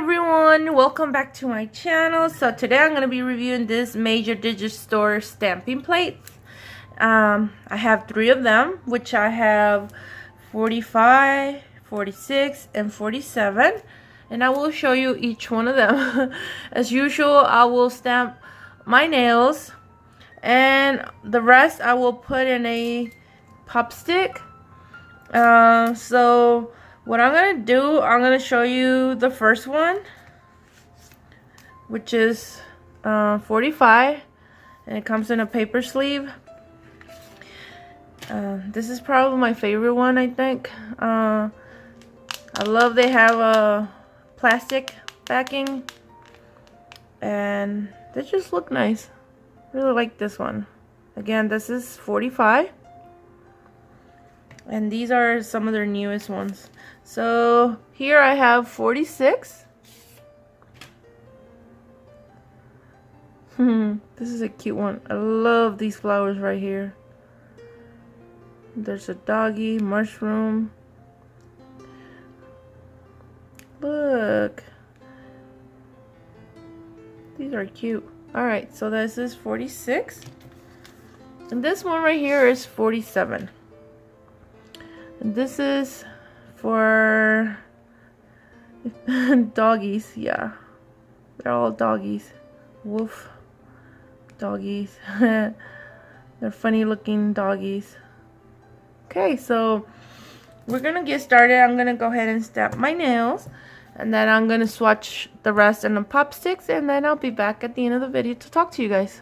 everyone, welcome back to my channel. So today I'm going to be reviewing this major Digit store stamping plates. I have 3 of them, which I have 45, 46, and 47, and I will show you each one of them. As usual, I will stamp my nails, and the rest I will put in a pop stick. So what I'm gonna do, I'm gonna show you the first one, which is 45, and it comes in a paper sleeve. This is probably my favorite one, I think. I love they have a plastic backing, and they just look nice. Really like this one. Again, this is 45. And these are some of their newest ones. So here I have 46. This is a cute one. I love these flowers right here. There's a doggy, mushroom. Look. These are cute. Alright, so this is 46. And this one right here is 47. And this is for doggies. Yeah, they're all doggies. Wolf doggies. They're funny looking doggies. Okay, so we're gonna get started. I'm gonna go ahead and stamp my nails, and then I'm gonna swatch the rest in the pop sticks, and then I'll be back at the end of the video to talk to you guys.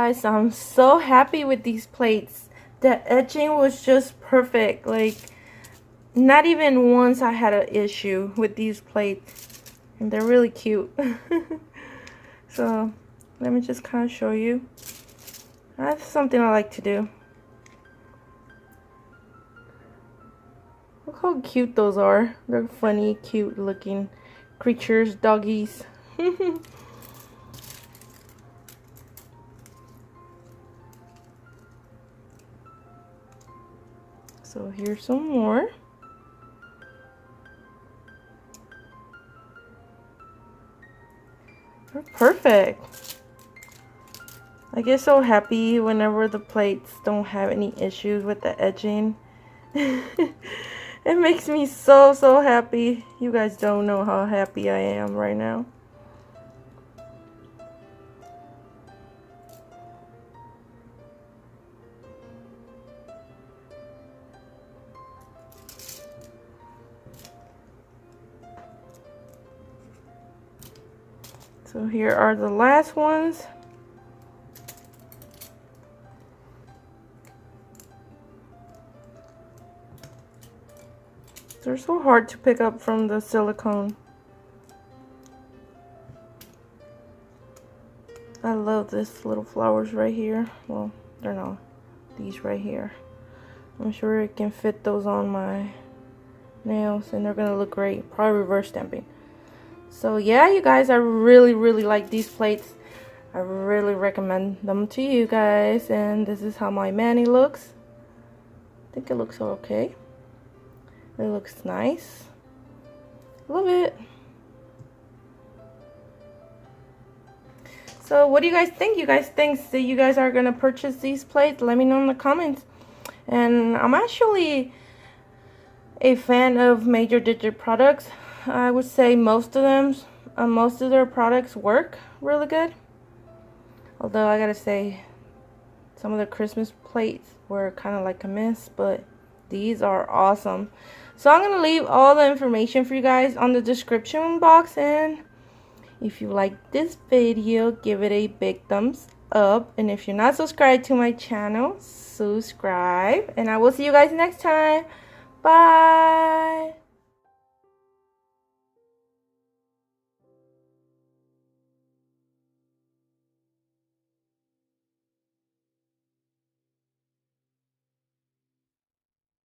Guys, I'm so happy with these plates. The edging was just perfect. Like, not even once I had an issue with these plates. And they're really cute. So, let me just kind of show you. That's something I like to do. Look how cute those are. They're funny, cute looking creatures, doggies. So here's some more. They're perfect. I get so happy whenever the plates don't have any issues with the edging. It makes me so happy. You guys don't know how happy I am right now. So here are the last ones. They're so hard to pick up from the silicone. I love this little flowers right here. Well, they're not. These right here. I'm sure I can fit those on my nails and they're gonna look great. Probably reverse stamping. So yeah, you guys, I really like these plates. I really recommend them to you guys. And this is how my mani looks. I think it looks okay. It looks nice. Love it. So what do you guys think? You guys think that you guys are gonna purchase these plates? Let me know in the comments. And I'm actually a fan of Major Digit products. I would say most of them, most of their products work really good. Although I gotta say, some of the Christmas plates were kind of like a miss, but these are awesome. So I'm gonna leave all the information for you guys on the description box, and if you like this video, give it a big thumbs up, and if you're not subscribed to my channel, subscribe, and I will see you guys next time. Bye.